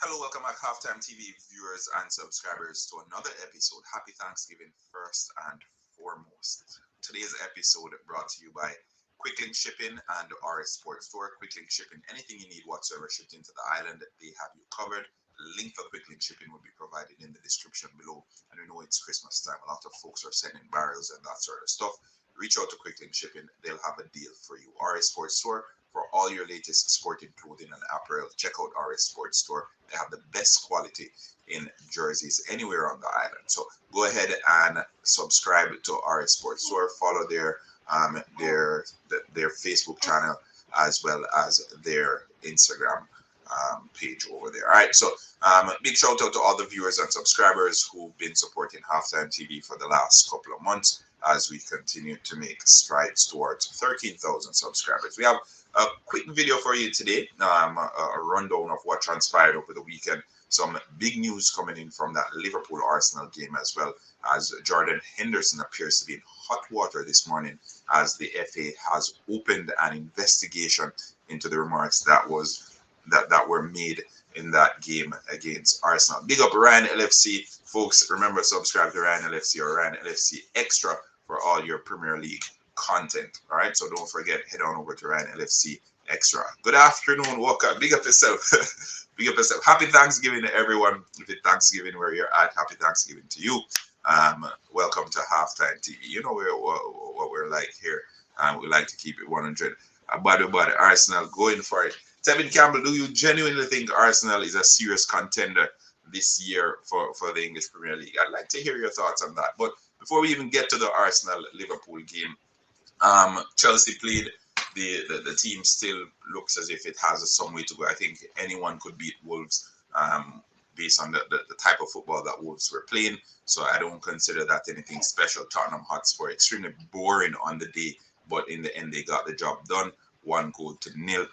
Hello, welcome back, Halftime TV viewers and subscribers, to another episode. Happy Thanksgiving, first and foremost. Today's episode brought to you by Quick Link Shipping and RS Sports Store. Quick Link Shipping, anything you need whatsoever shipped into the island, they have you covered. Link for Quick Link Shipping will be provided in the description below. And we know it's Christmas time, a lot of folks are sending barrels and that sort of stuff. Reach out to Quick Link Shipping, they'll have a deal for you. RS Sports Store, for all your latest sporting clothing and apparel, check out RS Sports Store. They have the best quality in jerseys anywhere on the island. So go ahead and subscribe to RS Sports Store. Follow their Facebook channel as well as their Instagram page over there. All right. So big shout out to all the viewers and subscribers who've been supporting Halftime TV for the last couple of months as we continue to make strides towards 13,000 subscribers. We have a quick video for you today, a rundown of what transpired over the weekend. Some big news coming in from that Liverpool-Arsenal game, as well as Jordan Henderson appears to be in hot water this morning as the FA has opened an investigation into the remarks that were made in that game against Arsenal. Big up Ryan LFC. Folks, remember, subscribe to Ryan LFC or Ryan LFC Extra for all your Premier League content. All right, so don't forget, head on over to Ryan LFC Extra. Good afternoon, Walker. Big up yourself. Big up yourself. Happy Thanksgiving to everyone. If it's Thanksgiving where you're at, happy Thanksgiving to you. Welcome to Halftime TV. You know what we're like here. We like to keep it 100. Body, Arsenal going for it. Tevin Campbell, do you genuinely think Arsenal is a serious contender this year for the English Premier League? I'd like to hear your thoughts on that. But before we even get to the Arsenal-Liverpool game, Chelsea played. The team still looks as if it has some way to go. I think anyone could beat Wolves based on the type of football that Wolves were playing. So I don't consider that anything special. Tottenham Hotspur, extremely boring on the day, but in the end they got the job done. 1-0.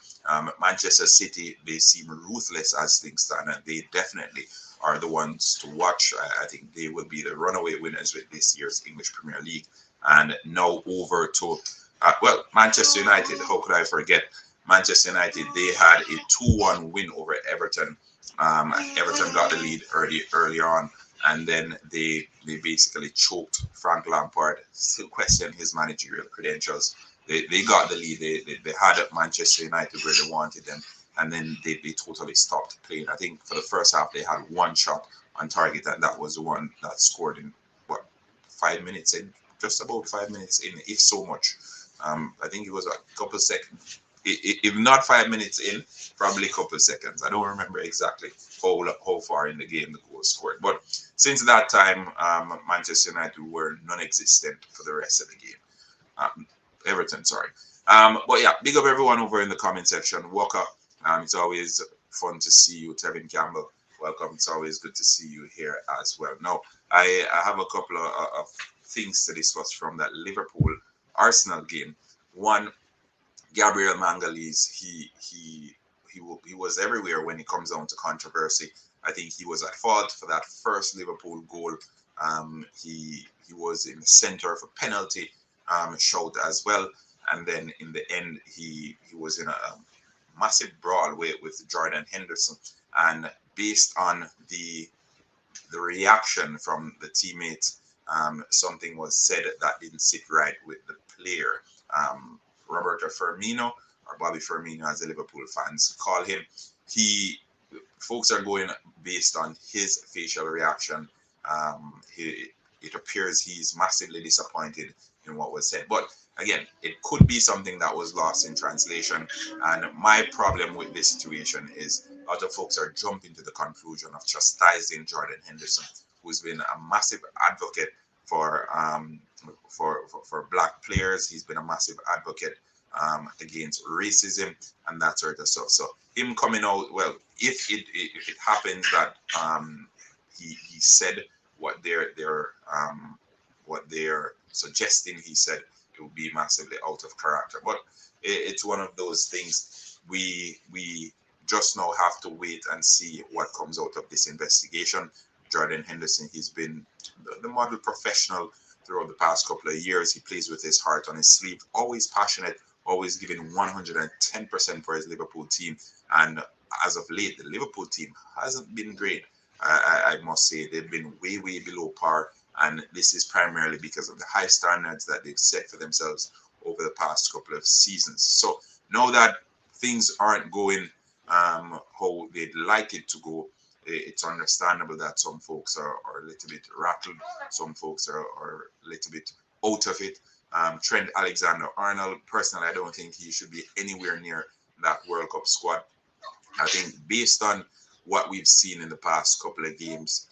Manchester City, they seem ruthless as things stand, and they definitely are the ones to watch. I think they will be the runaway winners with this year's English Premier League. And now over to, Manchester United. How could I forget? Manchester United, they had a 2-1 win over Everton. Everton got the lead early on, and then they basically choked Frank Lampard, still question his managerial credentials. They got the lead. They had Manchester United where they wanted them, and then they totally stopped playing. I think for the first half they had one shot on target, and that was the one that scored in 5 minutes in, just about 5 minutes in, if so much. I think it was a couple of seconds, if not 5 minutes in, probably a couple of seconds. I don't remember exactly how far in the game the goal scored, but since that time, Manchester United were non-existent for the rest of the game. Everton, sorry. But yeah, big up everyone over in the comment section. Walker, it's always fun to see you. Tevin Campbell, welcome. It's always good to see you here as well. Now, I have a couple of things to discuss from that Liverpool Arsenal game. One, Gabriel Magalhaes, he was everywhere when it comes down to controversy. I think he was at fault for that first Liverpool goal. He was in the center of a penalty shout as well, and then in the end he was in a massive brawl with Jordan Henderson, and based on the reaction from the teammates, something was said that didn't sit right with the player, Roberto Firmino, or Bobby Firmino as the Liverpool fans call him. Folks are going based on his facial reaction. It appears he's massively disappointed in what was said. But again, it could be something that was lost in translation. And my problem with this situation is a lot of folks are jumping to the conclusion of chastising Jordan Henderson, who's been a massive advocate for black players. He's been a massive advocate against racism and that sort of stuff. So him coming out, well, if it happens that he said what they're suggesting he said, it would be massively out of character. But it's one of those things we just now have to wait and see what comes out of this investigation. Jordan Henderson, he's been the model professional throughout the past couple of years. He plays with his heart on his sleeve, always passionate, always giving 110% for his Liverpool team. And as of late, the Liverpool team hasn't been great. I must say they've been way below par, and this is primarily because of the high standards that they've set for themselves over the past couple of seasons. So now that things aren't going how they'd like it to go, it's understandable that some folks are a little bit rattled, some folks are a little bit out of it. Trent Alexander-Arnold, personally, I don't think he should be anywhere near that World Cup squad. I think based on what we've seen in the past couple of games,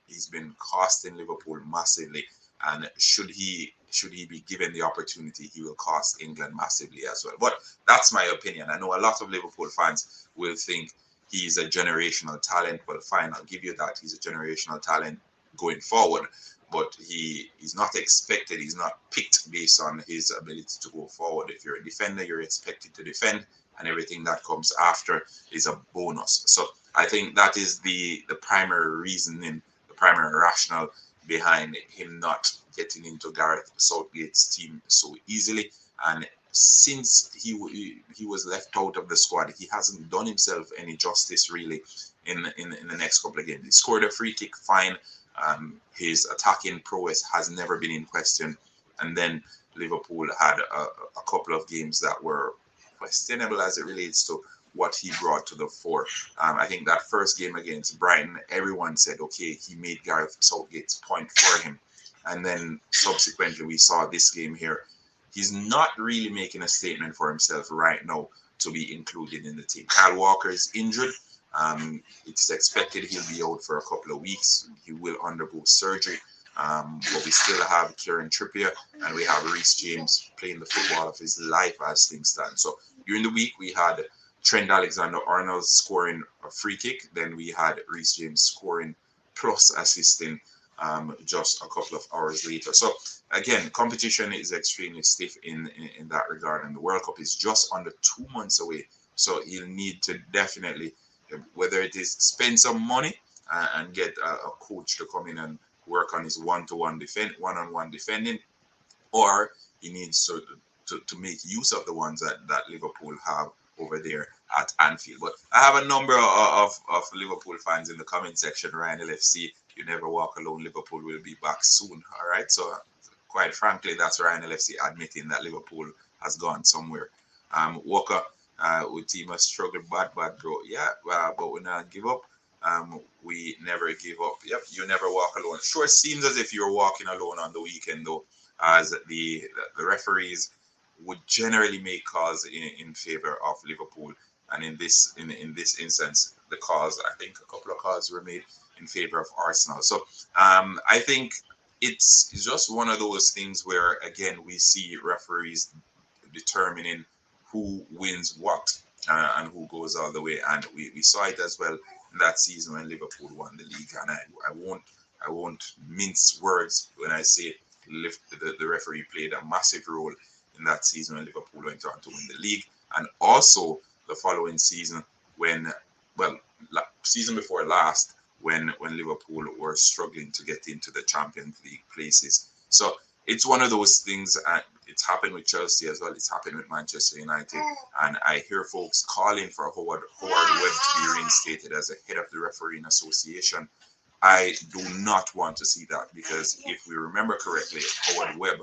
he's been costing Liverpool massively, and should he be given the opportunity, he will cost England massively as well. But that's my opinion. I know a lot of Liverpool fans will think he's a generational talent. Well, fine, I'll give you that. He's a generational talent going forward, but he's not expected. He's not picked based on his ability to go forward. If you're a defender, you're expected to defend, and everything that comes after is a bonus. So I think that is the primary reasoning, the primary rationale behind him not getting into Gareth Southgate's team so easily. And since he was left out of the squad, he hasn't done himself any justice really in the next couple of games. He scored a free kick, fine. His attacking prowess has never been in question. And then Liverpool had a couple of games that were questionable as it relates to what he brought to the fore. I think that first game against Brighton, everyone said, okay, he made Gareth Southgate's point for him. And then subsequently, we saw this game here. He's not really making a statement for himself right now to be included in the team. Kyle Walker is injured. It's expected he'll be out for a couple of weeks. He will undergo surgery. But we still have Kieran Trippier and we have Reece James playing the football of his life as things stand. So during the week, we had Trent Alexander-Arnold scoring a free kick. Then we had Reece James scoring plus assisting just a couple of hours later. So again, competition is extremely stiff in that regard. And the World Cup is just under 2 months away. So he'll need to definitely, whether it is spend some money and get a coach to come in and work on his one-on-one defending, or he needs to make use of the ones that Liverpool have over there at Anfield. But I have a number of Liverpool fans in the comment section. Ryan LFC, you never walk alone. Liverpool will be back soon. All right. So quite frankly, that's Ryan LFC admitting that Liverpool has gone somewhere. Walker, with team has struggled bad, bro. Yeah, but we not give up. We never give up. Yep, you never walk alone. Sure seems as if you're walking alone on the weekend, though, as the referees would generally make calls in favor of Liverpool, and in this instance, the calls, I think a couple of calls were made in favor of Arsenal. So I think it's just one of those things where again we see referees determining who wins what and who goes all the way, and we saw it as well that season when Liverpool won the league. And I won't mince words when I say the referee played a massive role in that season when Liverpool went on to win the league, and also the following season when, well, season before last when Liverpool were struggling to get into the Champions League places. So it's one of those things. It's happened with Chelsea as well. It's happened with Manchester United. And I hear folks calling for Howard Webb to be reinstated as a head of the refereeing association. I do not want to see that, because if we remember correctly, Howard Webb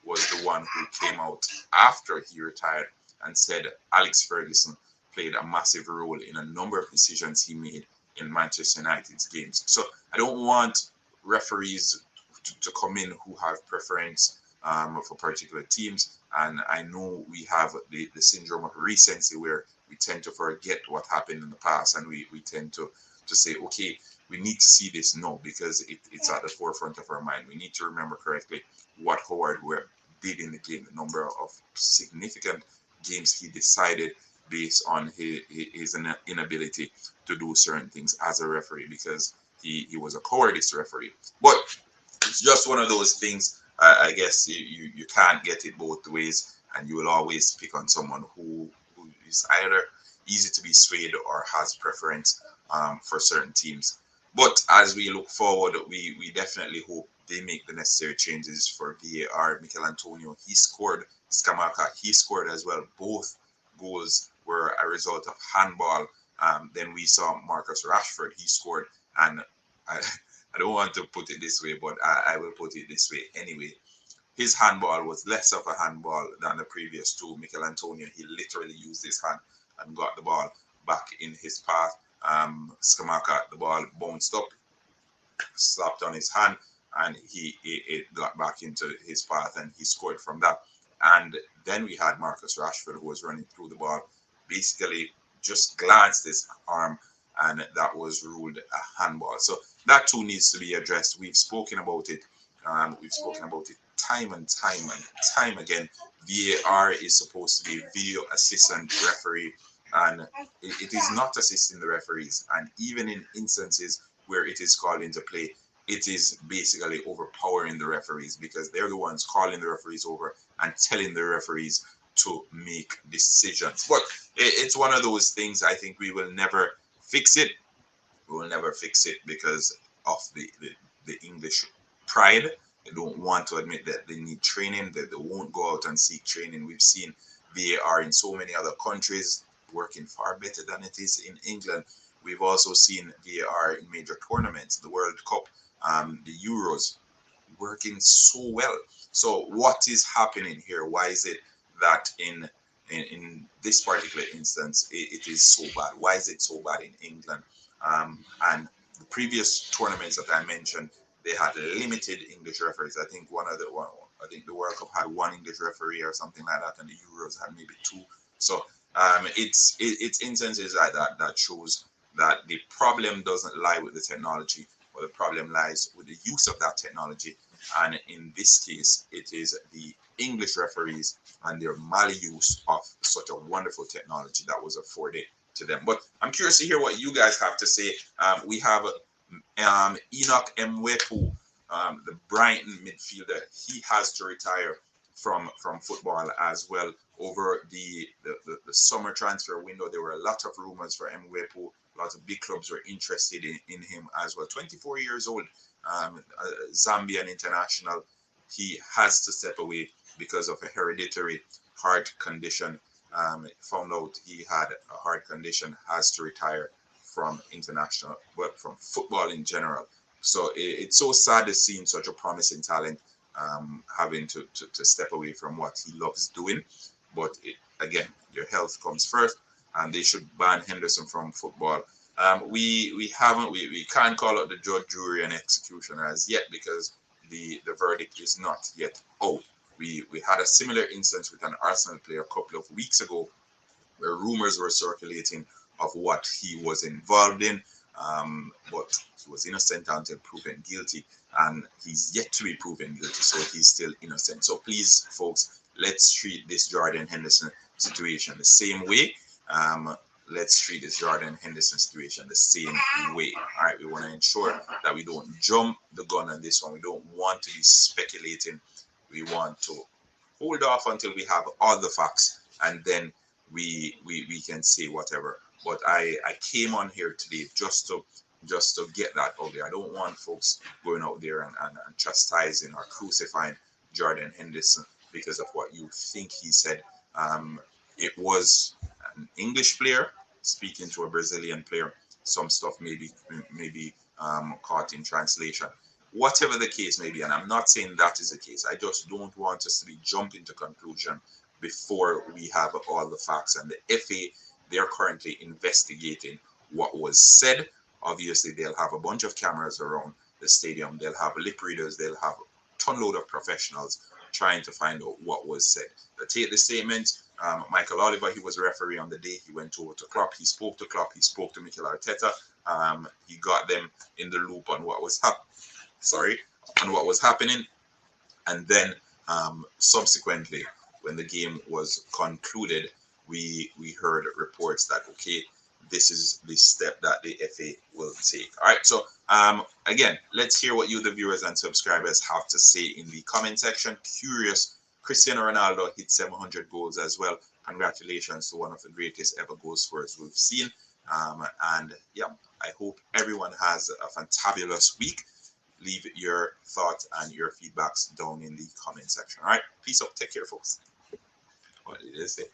was the one who came out after he retired and said Alex Ferguson played a massive role in a number of decisions he made in Manchester United's games. So I don't want referees to come in who have preference for particular teams. And I know we have the syndrome of recency where we tend to forget what happened in the past, and we tend to say, okay, we need to see this now because it's at the forefront of our mind. We need to remember correctly what Howard Webb did in the game, the number of significant games he decided based on his inability to do certain things as a referee, because he was a cowardice referee. But it's just one of those things. I guess you can't get it both ways, and you will always pick on someone who is either easy to be swayed or has preference for certain teams. But as we look forward, we definitely hope they make the necessary changes for VAR. Mikel Antonio, he scored. Scamacca, he scored as well. Both goals were a result of handball Then we saw Marcus Rashford. He scored, and I, I don't want to put it this way, but I will put it this way anyway. His handball was less of a handball than the previous two. Mikel Antonio, he literally used his hand and got the ball back in his path. Skamaka, the ball bounced up, slapped on his hand, and it got back into his path, and he scored from that. And then we had Marcus Rashford, who was running through the ball, basically just glanced his arm, and that was ruled a handball. So that too needs to be addressed. We've spoken about it. We've spoken about it time and time again. VAR is supposed to be video assistant referee, and it is not assisting the referees. And even in instances where it is called into play, it is basically overpowering the referees, because they're the ones calling the referees over and telling the referees to make decisions. But it's one of those things. I think we will never fix it. We will never fix it because of the English pride. They don't want to admit that they need training, that they won't go out and seek training. We've seen VAR in so many other countries working far better than it is in England. We've also seen VAR in major tournaments, the World Cup, the Euros, working so well. So what is happening here? Why is it that in this particular instance it is so bad? Why is it so bad in England? And the previous tournaments that I mentioned, they had limited English referees. I think I think the World Cup had one English referee or something like that, and the Euros had maybe two. So it's instances like that that shows that the problem doesn't lie with the technology, but the problem lies with the use of that technology. And in this case, it is the English referees and their maluse of such a wonderful technology that was afforded to them. But I'm curious to hear what you guys have to say. We have Enoch Mwepu, the Brighton midfielder. He has to retire from football as well. Over the summer transfer window, there were a lot of rumors for Mwepu. A lot of big clubs were interested in him as well. 24 years old, Zambian international. He has to step away because of a hereditary heart condition. Found out he had a heart condition, has to retire from international, but from football in general. So it's so sad to see such a promising talent having to step away from what he loves doing. But again, your health comes first, and they should ban Henderson from football. We can't call out the judge, jury, and executioner as yet because the verdict is not yet out. We had a similar instance with an Arsenal player a couple of weeks ago, where rumors were circulating of what he was involved in, but he was innocent until proven guilty, and he's yet to be proven guilty, so he's still innocent. So please, folks, let's treat this Jordan Henderson situation the same way. Let's treat this Jordan Henderson situation the same way. All right, we want to ensure that we don't jump the gun on this one. We don't want to be speculating. We want to hold off until we have all the facts, and then we can say whatever. But I came on here today just to get that out there. I don't want folks going out there and chastising or crucifying Jordan Henderson because of what you think he said. It was an English player speaking to a Brazilian player. Some stuff may be caught in translation. Whatever the case may be, and I'm not saying that is the case. I just don't want us to be jumping to conclusion before we have all the facts. And the FA, they're currently investigating what was said. Obviously, they'll have a bunch of cameras around the stadium. They'll have lip readers. They'll have a ton load of professionals trying to find out what was said. They take the statement. Michael Oliver, he was a referee on the day. He went over to Klopp. He spoke to Klopp. He spoke to Mikel Arteta. He got them in the loop on what was happening. And then subsequently, when the game was concluded, we heard reports that, okay, this is the step that the FA will take. All right, so again, let's hear what you, the viewers and subscribers, have to say in the comment section. Curious, Cristiano Ronaldo hit 700 goals as well. Congratulations to one of the greatest ever goal scorers we've seen. And yeah, I hope everyone has a fantabulous week. Leave your thoughts and your feedbacks down in the comment section. All right, peace out. Take care, folks. What did it say?